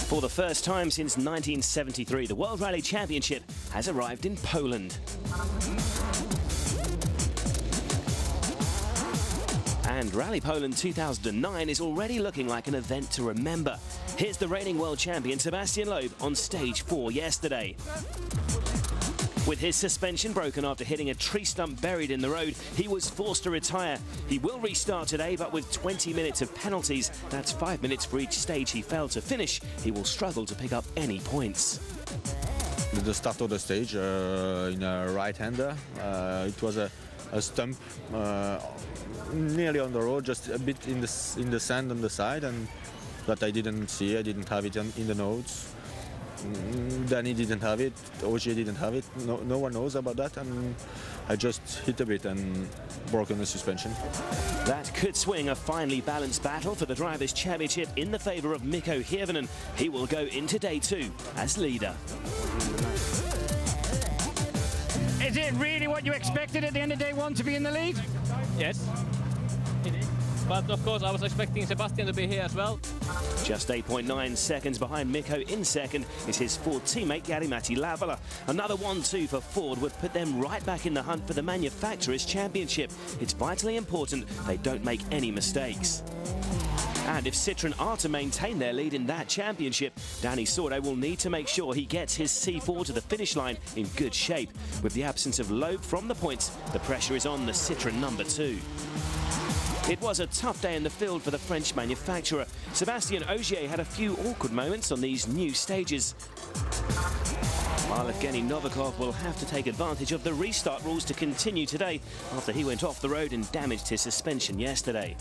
For the first time since 1973, the World Rally Championship has arrived in Poland. And Rally Poland 2009 is already looking like an event to remember. Here's the reigning world champion Sebastian Loeb on stage 4 yesterday. With his suspension broken after hitting a tree stump buried in the road, he was forced to retire. He will restart today, but with 20 minutes of penalties, that's 5 minutes for each stage he failed to finish, he will struggle to pick up any points. The start of the stage in a right-hander, it was a stump nearly on the road, just a bit in the sand on the side, and that I didn't see. I didn't have it in the notes. Danny didn't have it, Ogier didn't have it, no one knows about that, and I just hit a bit and broken the suspension. That could swing a finely balanced battle for the Drivers' Championship in the favour of Mikko Hirvonen. He will go into day 2 as leader. Is it really what you expected at the end of day 1 to be in the lead? Yes, it is. But of course I was expecting Sebastian to be here as well. Just 8.9 seconds behind Mikko in second is his Ford teammate Jari-Matti Latvala. Another 1-2 for Ford would put them right back in the hunt for the Manufacturers' Championship. It's vitally important they don't make any mistakes. And if Citroën are to maintain their lead in that championship, Danny Sordo will need to make sure he gets his C4 to the finish line in good shape. With the absence of Loeb from the points, the pressure is on the Citroën number 2. It was a tough day in the field for the French manufacturer. Sébastien Ogier had a few awkward moments on these new stages. While Evgeny Novikov will have to take advantage of the restart rules to continue today after he went off the road and damaged his suspension yesterday.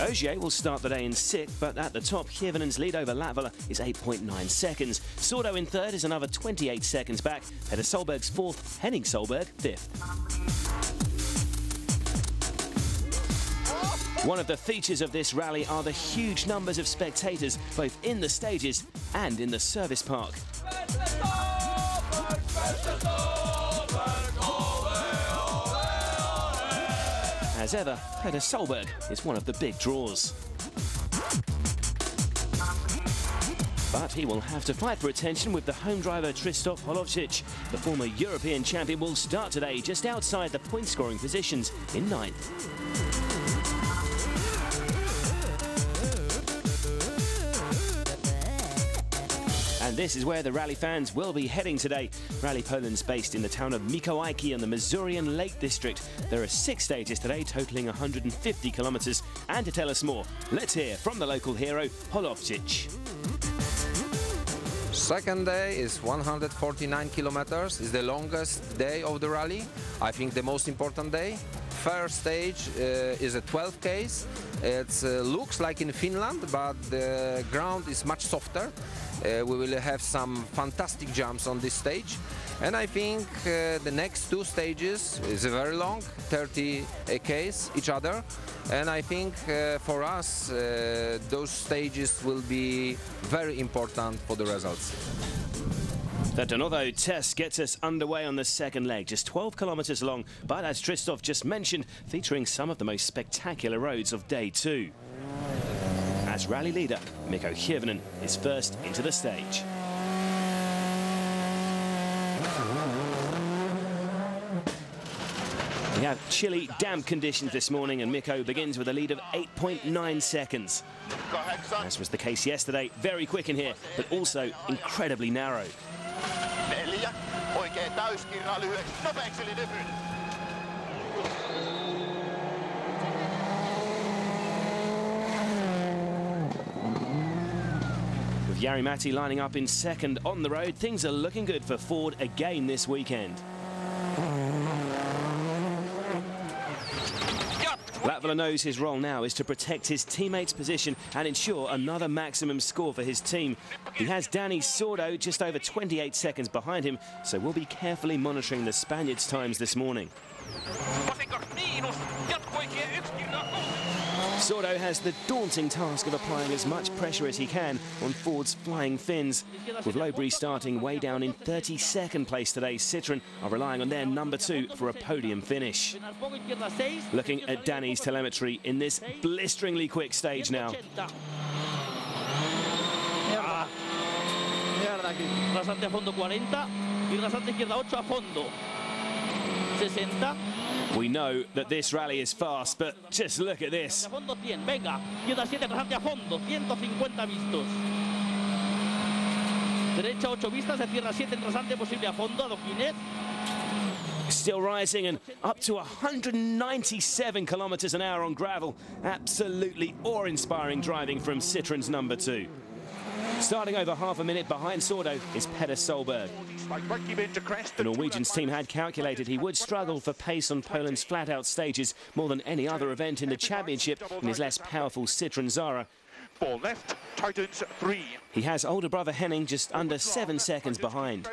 Ogier will start the day in 6th, but at the top, Hirvonen's lead over Latvala is 8.9 seconds. Sordo in 3rd is another 28 seconds back. Peter Solberg's 4th, Henning Solberg 5th. One of the features of this rally are the huge numbers of spectators, both in the stages and in the service park. As ever, Peter Solberg is one of the big draws. But he will have to fight for attention with the home driver Krzysztof Holovcic. The former European champion will start today just outside the point-scoring positions in 9th. And this is where the rally fans will be heading today. Rally Poland's based in the town of Mikołajki in the Masurian Lake District. There are 6 stages today, totaling 150 kilometres. And to tell us more, let's hear from the local hero, Holovcic. Second day is 149 kilometers. It's the longest day of the rally. I think the most important day. First stage is a 12 Ks. It looks like in Finland, but the ground is much softer. We will have some fantastic jumps on this stage. And I think the next 2 stages is very long, 30 Ks each other. And I think for us, those stages will be very important for the results. The Donovo test gets us underway on the second leg, just 12 kilometres long, but as Krzysztof just mentioned, featuring some of the most spectacular roads of day 2. As rally leader, Mikko Hirvonen is first into the stage. We have chilly, damp conditions this morning, and Mikko begins with a lead of 8.9 seconds. As was the case yesterday, very quick in here, but also incredibly narrow. With Jari-Matti lining up in second on the road, things are looking good for Ford again this weekend. Latvala knows his role now is to protect his teammates' position and ensure another maximum score for his team. He has Dani Sordo just over 28 seconds behind him, so we'll be carefully monitoring the Spaniards' times this morning. Sordo has the daunting task of applying as much pressure as he can on Ford's flying Finns. With Lowbury starting way down in 32nd place today, Citroën are relying on their number 2 for a podium finish. Looking at Dani's telemetry in this blisteringly quick stage now. Rasante a fondo 40 y rasante izquierda 8 a fondo 60. We know that this rally is fast, but just look at this. A fondo 100, venga, izquierda 7, rasante a fondo, 150 vistos. Derecha 8 vistas, se cierra 7 en rasante posible a fondo, adoquines. Still rising and up to 197 kilometers an hour on gravel. Absolutely awe-inspiring driving from Citroën's number 2. Starting over half a minute behind Sordo is Petter Solberg. The Norwegian's team had calculated he would struggle for pace on Poland's flat-out stages more than any other event in the championship in his less powerful Citroën Zara. Ball left, tightens 3. He has older brother Henning just under 7 seconds behind.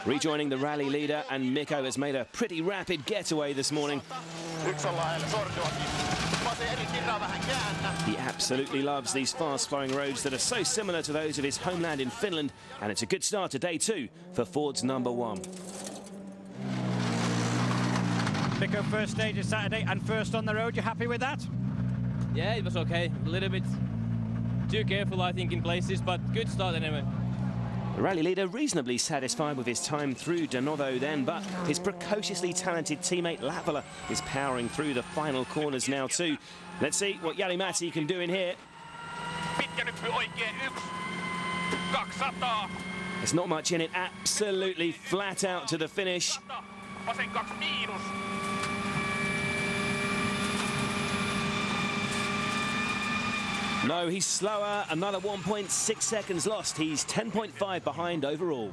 Rejoining the rally leader, and Mikko has made a pretty rapid getaway this morning. He absolutely loves these fast-flowing roads that are so similar to those of his homeland in Finland, and it's a good start to day 2 for Ford's number 1. Mikko, first stage is Saturday and first on the road. You happy with that? Yeah, it was okay. A little bit too careful, I think, in places, but good start anyway. The rally leader reasonably satisfied with his time through Danovo then, but his precociously talented teammate Latvala is powering through the final corners now too. Let's see what Jari-Matti can do in here. There's not much in it, absolutely flat out to the finish. No, he's slower, another 1.6 seconds lost. He's 10.5 behind overall.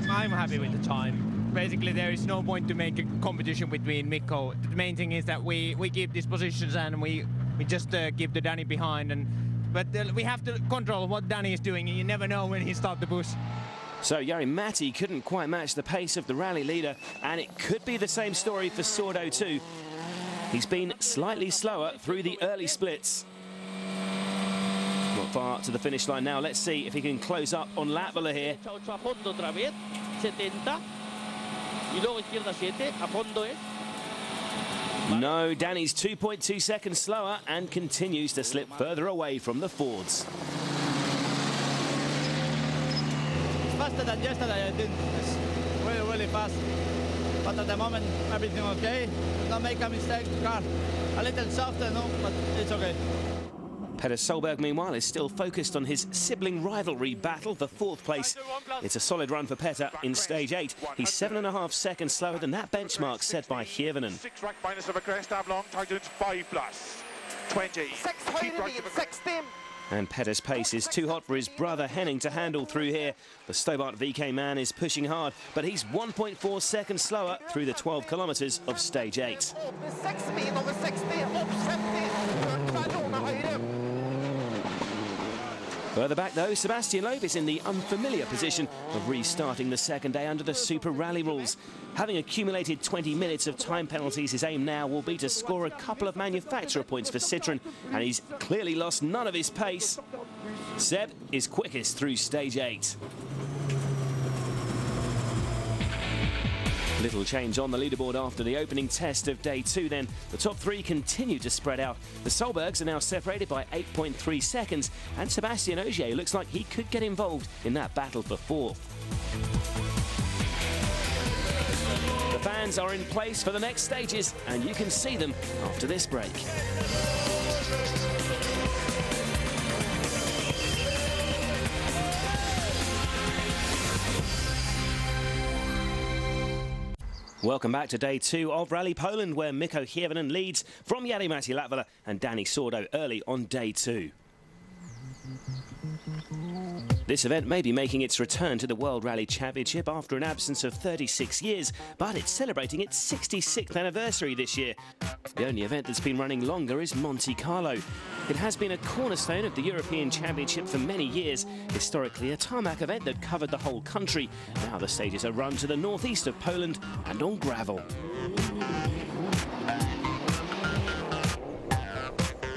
I'm happy with the time. Basically, there is no point to make a competition between Mikko. The main thing is that we keep these positions and we just keep the Dani behind. But we have to control what Dani is doing, and you never know when he starts the push. So Jari-Matti couldn't quite match the pace of the rally leader, and it could be the same story for Sordo too. He's been slightly slower through the early splits. Not far to the finish line now. Let's see if he can close up on Latvala here. No, Dani's 2.2 seconds slower and continues to slip further away from the Fords. It's faster than yesterday, I think. It's really, really fast. But at the moment, everything okay. Don't make a mistake. Car a little softer, no, but it's okay. Petter Solberg, meanwhile, is still focused on his sibling rivalry battle for 4th place. It's a solid run for Petter in stage 8. He's 7.5 seconds slower than that benchmark set by Hirvonen. 6 right minus of a crest, Avlong, tightens 5 plus. 20. 16. And Petter's pace is too hot for his brother Henning to handle through here. The Stobart VK man is pushing hard, but he's 1.4 seconds slower through the 12 kilometers of stage 8. Further back though, Sebastian Loeb is in the unfamiliar position of restarting the second day under the Super Rally rules. Having accumulated 20 minutes of time penalties, his aim now will be to score a couple of manufacturer points for Citroën, and he's clearly lost none of his pace. Seb is quickest through stage 8. Little change on the leaderboard after the opening test of day 2 then. The top 3 continue to spread out. The Solbergs are now separated by 8.3 seconds, and Sebastian Ogier looks like he could get involved in that battle for 4th. The fans are in place for the next stages, and you can see them after this break. Welcome back to day 2 of Rally Poland, where Mikko Hirvonen leads from Jari-Matti Latvala and Dani Sordo early on day 2. This event may be making its return to the World Rally Championship after an absence of 36 years, but it's celebrating its 66th anniversary this year. The only event that's been running longer is Monte Carlo. It has been a cornerstone of the European Championship for many years, historically a tarmac event that covered the whole country. Now the stages are run to the northeast of Poland and on gravel.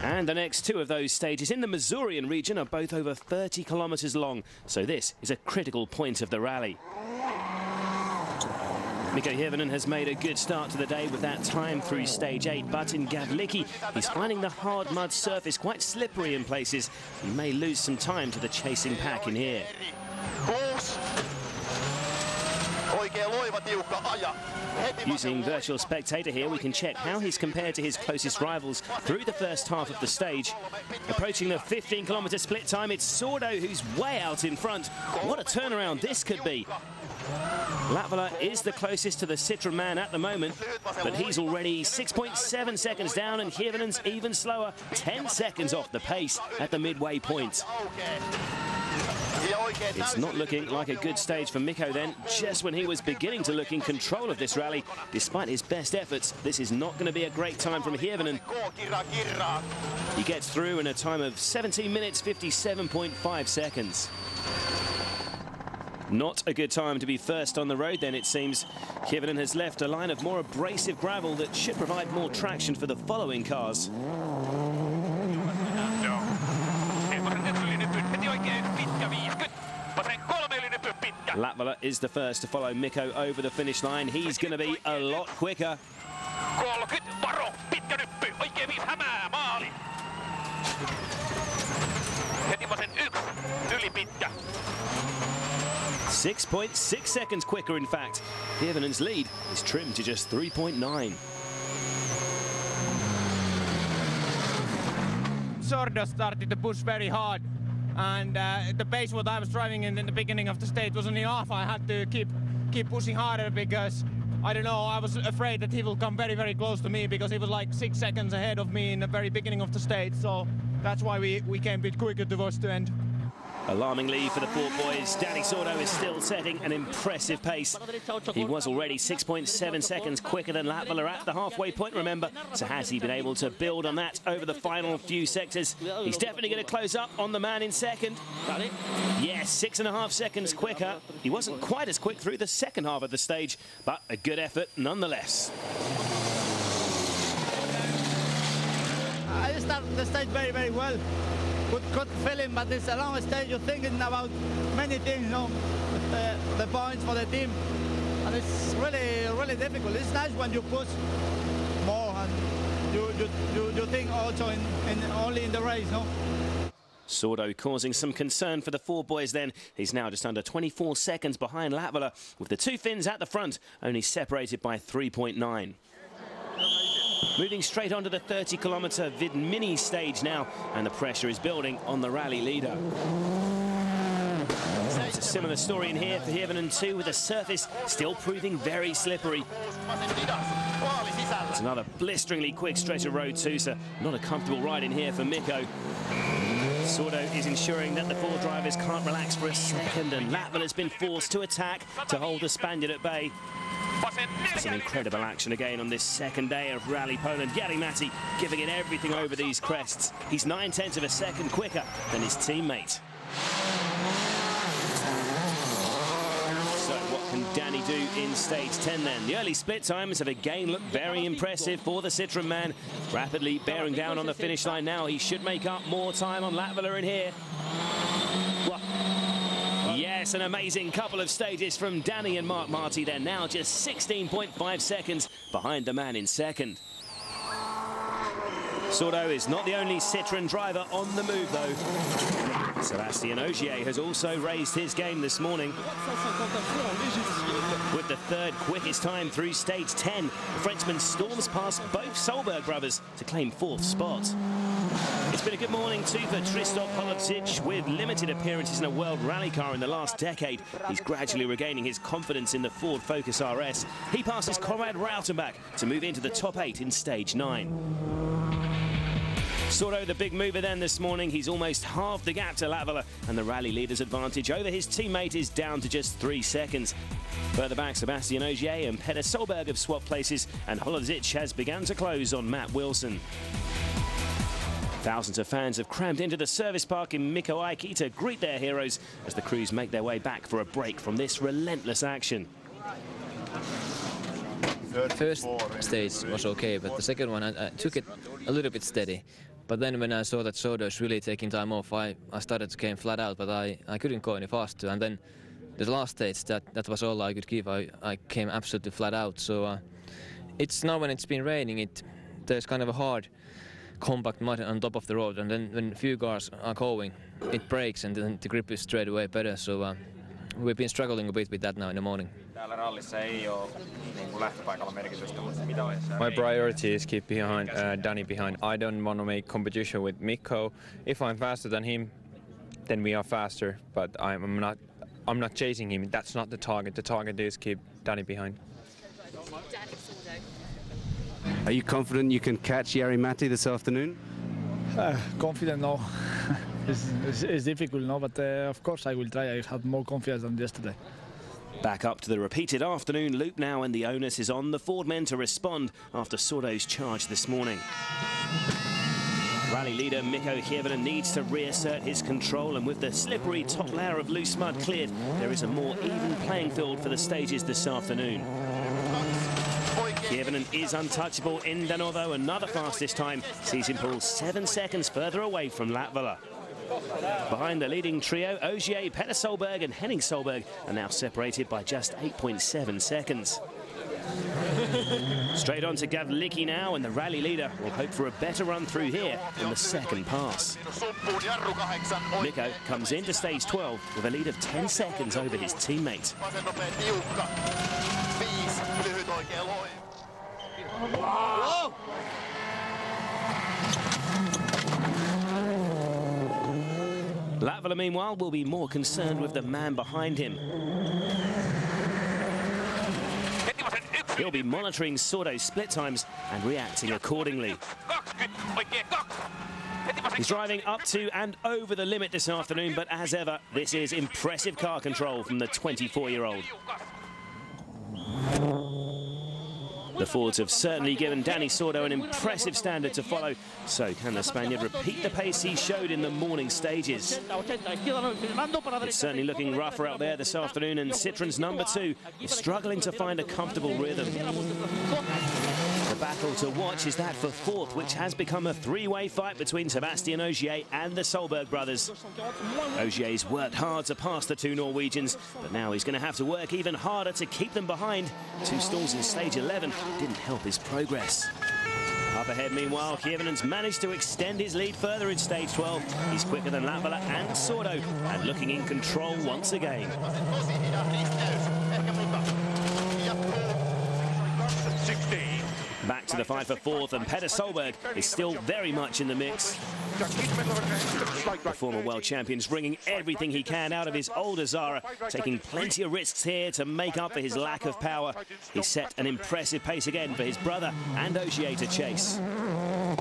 And the next two of those stages in the Masurian region are both over 30 kilometres long, so this is a critical point of the rally. Mikko Hirvonen has made a good start to the day with that time through stage 8, but in Gavliki, he's finding the hard mud surface quite slippery in places. He may lose some time to the chasing pack in here. Using Virtual Spectator here, we can check how he's compared to his closest rivals through the first half of the stage. Approaching the 15-kilometre split time, it's Sordo who's way out in front. What a turnaround this could be. Latvala is the closest to the Citroen man at the moment, but he's already 6.7 seconds down, and Hirvonen's even slower, 10 seconds off the pace at the midway point. It's not looking like a good stage for Mikko then, just when he was beginning to look in control of this rally. Despite his best efforts, this is not going to be a great time from Hirvonen. He gets through in a time of 17 minutes, 57.5 seconds. Not a good time to be first on the road then, it seems. Hirvonen has left a line of more abrasive gravel that should provide more traction for the following cars. Latvala is the first to follow Mikko over the finish line. He's going to be a lot quicker. 6.6 seconds quicker, in fact. Hirvonen's lead is trimmed to just 3.9. Sordo started to push very hard, and the pace what I was driving in the beginning of the stage wasn't enough. I had to keep pushing harder because, I don't know, I was afraid that he will come very, very close to me because he was like 6 seconds ahead of me in the very beginning of the stage. So that's why we came a bit quicker towards the end. Alarmingly for the Ford boys, Danny Sordo is still setting an impressive pace. He was already 6.7 seconds quicker than Latvala at the halfway point, remember. So has he been able to build on that over the final few sectors? He's definitely going to close up on the man in second. Yes, 6.5 seconds quicker. He wasn't quite as quick through the second half of the stage, but a good effort nonetheless. I started the stage very, very well. Good feeling, but it's a long stage. You're thinking about many things, you know, the points for the team, and it's really, really difficult. It's nice when you push more and you think also only in the race, no? Sordo causing some concern for the Ford boys then. He's now just under 24 seconds behind Latvala, with the two Finns at the front, only separated by 3.9. Moving straight onto the 30-kilometre Vid Mini stage now, and the pressure is building on the rally leader. It's a similar story in here for Hirvonen too, with the surface still proving very slippery. It's another blisteringly quick stretch of road too, so not a comfortable ride in here for Mikko. Sordo is ensuring that the four drivers can't relax for a second, and Latvala has been forced to attack to hold the Spaniard at bay. Some incredible action again on this second day of Rally Poland. Jari-Matti giving it everything over these crests. He's 9/10 of a second quicker than his teammate. So what can Danny do in stage 10 then? The early split times have again looked very impressive for the Citroen man. Rapidly bearing down on the finish line now. He should make up more time on Latvala in here. Yes, an amazing couple of stages from Danny and Mark Marty. They're now just 16.5 seconds behind the man in second. Sordo is not the only Citroen driver on the move, though. Sebastian Ogier has also raised his game this morning. With the third quickest time through stage 10, the Frenchman storms past both Solberg brothers to claim fourth spot. It's been a good morning too for Tristan Polovcic. With limited appearances in a World Rally car in the last decade, he's gradually regaining his confidence in the Ford Focus RS. He passes Konrad Rautenbach to move into the top 8 in stage 9. Sordo, the big mover then this morning. He's almost halved the gap to Latvala, and the rally leader's advantage over his teammate is down to just 3 seconds. Further back, Sebastian Ogier and Petter Solberg have swapped places, and Holozic has begun to close on Matt Wilson. Thousands of fans have crammed into the service park in Mikko Aiki to greet their heroes as the crews make their way back for a break from this relentless action. First stage was okay, but the second one I took it a little bit steady. But then when I saw that Sordo is really taking time off, I started to came flat out, but I couldn't go any faster. And then the last stage, that was all I could give. I came absolutely flat out. So it's now when it's been raining, there's kind of a hard, compact mud on top of the road. And then when a few cars are going, it breaks and then the grip is straight away better. So we've been struggling a bit with that now in the morning. My priority is keep behind Danny behind. I don't want to make competition with Mikko. If I'm faster than him, then we are faster. But I'm not chasing him. That's not the target. The target is keep Danny behind. Are you confident you can catch Jari Matti this afternoon? Confident, no. it's difficult, no, but of course I will try. I have more confidence than yesterday. Back up to the repeated afternoon loop now, and the onus is on the Ford men to respond after Sordo's charge this morning. Rally leader Mikko Hievinen needs to reassert his control, and with the slippery top layer of loose mud cleared, there is a more even playing field for the stages this afternoon. Hievinen is untouchable. Indano, though, another fastest time, sees him pull 7 seconds further away from Latvala. Behind the leading trio, Ogier, Petter Solberg and Henning Solberg are now separated by just 8.7 seconds. Straight on to Gavlicki now, and the rally leader will hope for a better run through here in the second pass. Mikko comes into stage 12 with a lead of 10 seconds over his teammate. Latvala, meanwhile, will be more concerned with the man behind him. He'll be monitoring Sordo's split times and reacting accordingly. He's driving up to and over the limit this afternoon, but as ever, this is impressive car control from the 24-year-old. The Fords have certainly given Danny Sordo an impressive standard to follow. So can the Spaniard repeat the pace he showed in the morning stages? It's certainly looking rougher out there this afternoon, and Citroen's number 2 is struggling to find a comfortable rhythm. The battle to watch is that for 4th, which has become a 3-way fight between Sebastian Ogier and the Solberg brothers. Ogier's worked hard to pass the 2 Norwegians, but now he's going to have to work even harder to keep them behind. 2 stalls in stage 11 didn't help his progress. Up ahead, meanwhile, Hievinen's managed to extend his lead further in stage 12. He's quicker than Latvala and Sordo, and looking in control once again. Back to the fight for 4th, and Petter Solberg is still very much in the mix. The former world champion's bringing everything he can out of his older Zara, taking plenty of risks here to make up for his lack of power. He set an impressive pace again for his brother and Ogier to chase.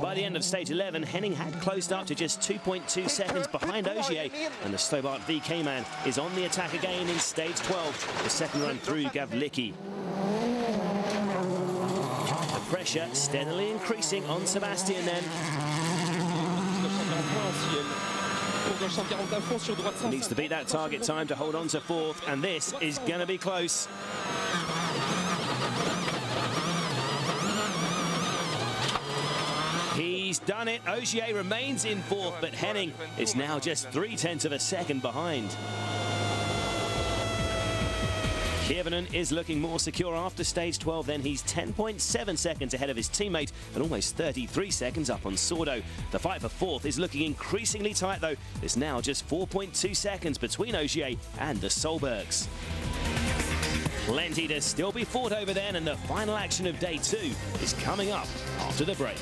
By the end of stage 11, Henning had closed up to just 2.2 seconds behind Ogier, and the Stobart VK man is on the attack again in stage 12, the second run through Gavlicki. Pressure steadily increasing on Sebastian then. He needs to beat that target time to hold on to 4th, and this is going to be close. He's done it. Ogier remains in 4th, but Henning is now just 0.3 of a second behind. Hievinen is looking more secure after stage 12 then. He's 10.7 seconds ahead of his teammate and almost 33 seconds up on Sordo. The fight for 4th is looking increasingly tight though. There's now just 4.2 seconds between Ogier and the Solbergs. Plenty to still be fought over then, and the final action of day 2 is coming up after the break.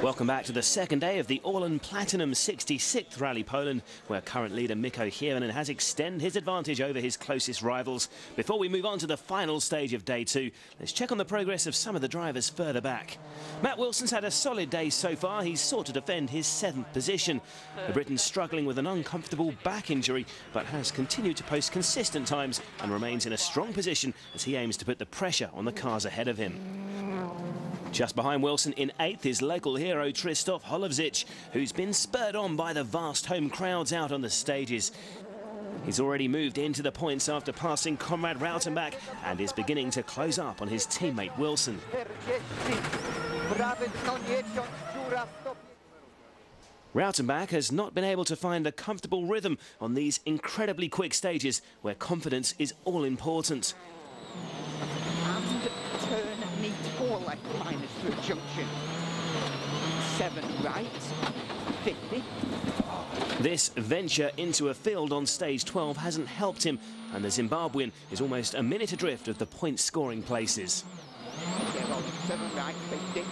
Welcome back to the second day of the All-in Platinum 66th Rally Poland, where current leader Mikko Hirvonen has extended his advantage over his closest rivals. Before we move on to the final stage of day 2, let's check on the progress of some of the drivers further back. Matt Wilson's had a solid day so far. He's sought to defend his 7th position. The Briton's struggling with an uncomfortable back injury, but has continued to post consistent times and remains in a strong position as he aims to put the pressure on the cars ahead of him. Just behind Wilson in 8th is local hero Krzysztof Holowczyk, who's been spurred on by the vast home crowds out on the stages. He's already moved into the points after passing Konrad Rautenbach and is beginning to close up on his teammate Wilson. Rautenbach has not been able to find a comfortable rhythm on these incredibly quick stages where confidence is all important. Minus through junction. 7 right, 50. This venture into a field on stage 12 hasn't helped him, and the Zimbabwean is almost a minute adrift of the point-scoring places. 7 right, 50,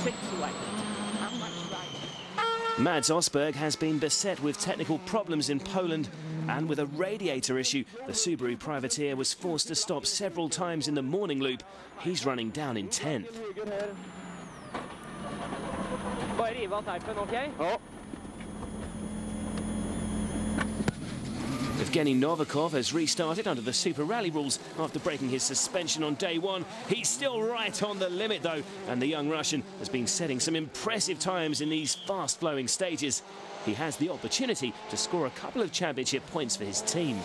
6 left. How much right? Mads Osberg has been beset with technical problems in Poland, and with a radiator issue, the Subaru privateer was forced to stop several times in the morning loop. He's running down in 10th. Evgeny Novikov has restarted under the Super Rally rules after breaking his suspension on day 1. He's still right on the limit though, and the young Russian has been setting some impressive times in these fast-flowing stages. He has the opportunity to score a couple of championship points for his team.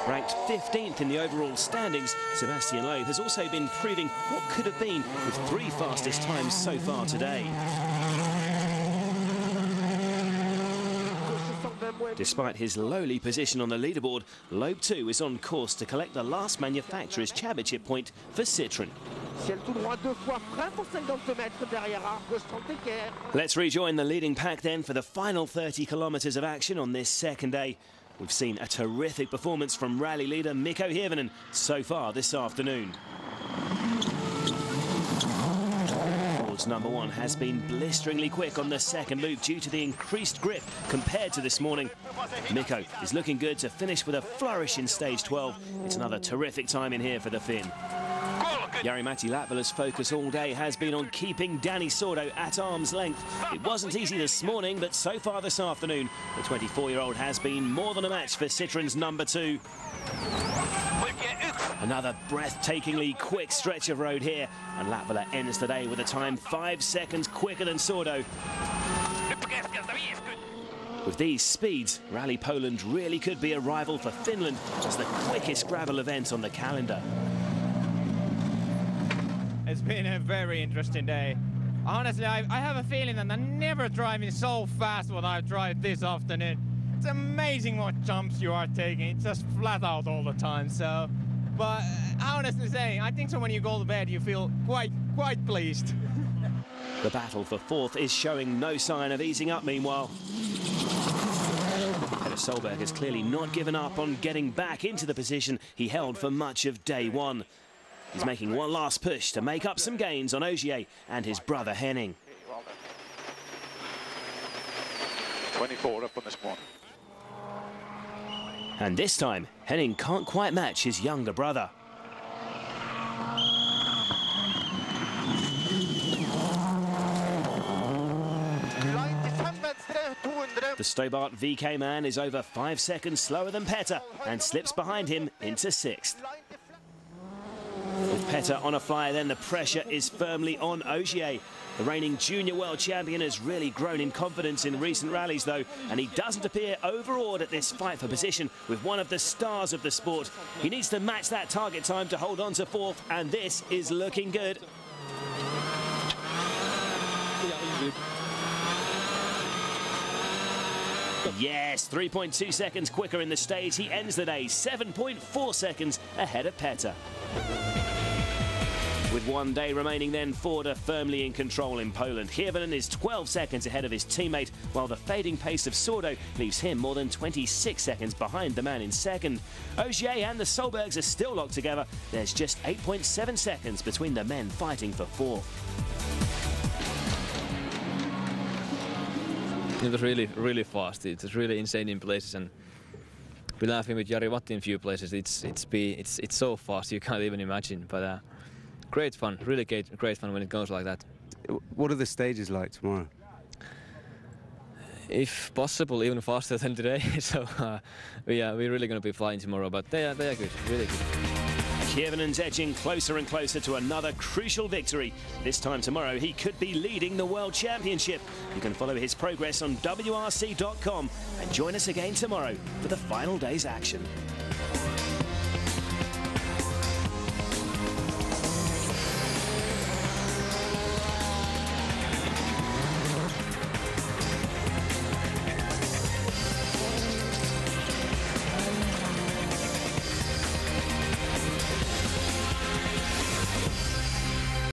Ranked 15th in the overall standings, Sebastian Loeb has also been proving what could have been with 3 fastest times so far today. Despite his lowly position on the leaderboard, Loeb too is on course to collect the last manufacturer's championship point for Citroën. Let's rejoin the leading pack then for the final 30 kilometres of action on this second day. We've seen a terrific performance from rally leader Mikko Hirvonen so far this afternoon. Ford's number 1 has been blisteringly quick on the second loop due to the increased grip compared to this morning. Mikko is looking good to finish with a flourish in stage 12. It's another terrific time in here for the Finn. Jari-Matti Latvala's focus all day has been on keeping Danny Sordo at arm's length. It wasn't easy this morning, but so far this afternoon, the 24-year-old has been more than a match for Citroën's number 2. Another breathtakingly quick stretch of road here, and Latvala ends the day with a time 5 seconds quicker than Sordo. With these speeds, Rally Poland really could be a rival for Finland as the quickest gravel event on the calendar. It's been a very interesting day. Honestly, I have a feeling that I'm never driving so fast what I've driven this afternoon. It's amazing what jumps you are taking. It's just flat out all the time. So, but honestly saying, I think so when you go to bed, you feel quite pleased. The battle for 4th is showing no sign of easing up meanwhile. Peter Solberg has clearly not given up on getting back into the position he held for much of day 1. He's making one last push to make up some gains on Ogier and his brother Henning. 24 up on this one. And this time, Henning can't quite match his younger brother. The Stobart VK man is over 5 seconds slower than Petter and slips behind him into 6th. With Petter on a flyer, then the pressure is firmly on Ogier. The reigning junior world champion has really grown in confidence in recent rallies, though, and he doesn't appear overawed at this fight for position with one of the stars of the sport. He needs to match that target time to hold on to 4th, and this is looking good. Yes, 3.2 seconds quicker in the stage. He ends the day 7.4 seconds ahead of Petter. With 1 day remaining then, Ford are firmly in control in Poland. Hirvonen is 12 seconds ahead of his teammate, while the fading pace of Sordo leaves him more than 26 seconds behind the man in second. Ogier and the Solbergs are still locked together. There's just 8.7 seconds between the men fighting for fourth. It was really fast. It was really insane in places, and we're laughing with Jari Watt in a few places. It's so fast you can't even imagine. But great fun, really great fun when it goes like that. What are the stages like tomorrow? If possible, even faster than today. So we're really going to be flying tomorrow. But they are good, really good. Hirvonen's edging closer and closer to another crucial victory. This time tomorrow, he could be leading the World Championship. You can follow his progress on WRC.com and join us again tomorrow for the final day's action.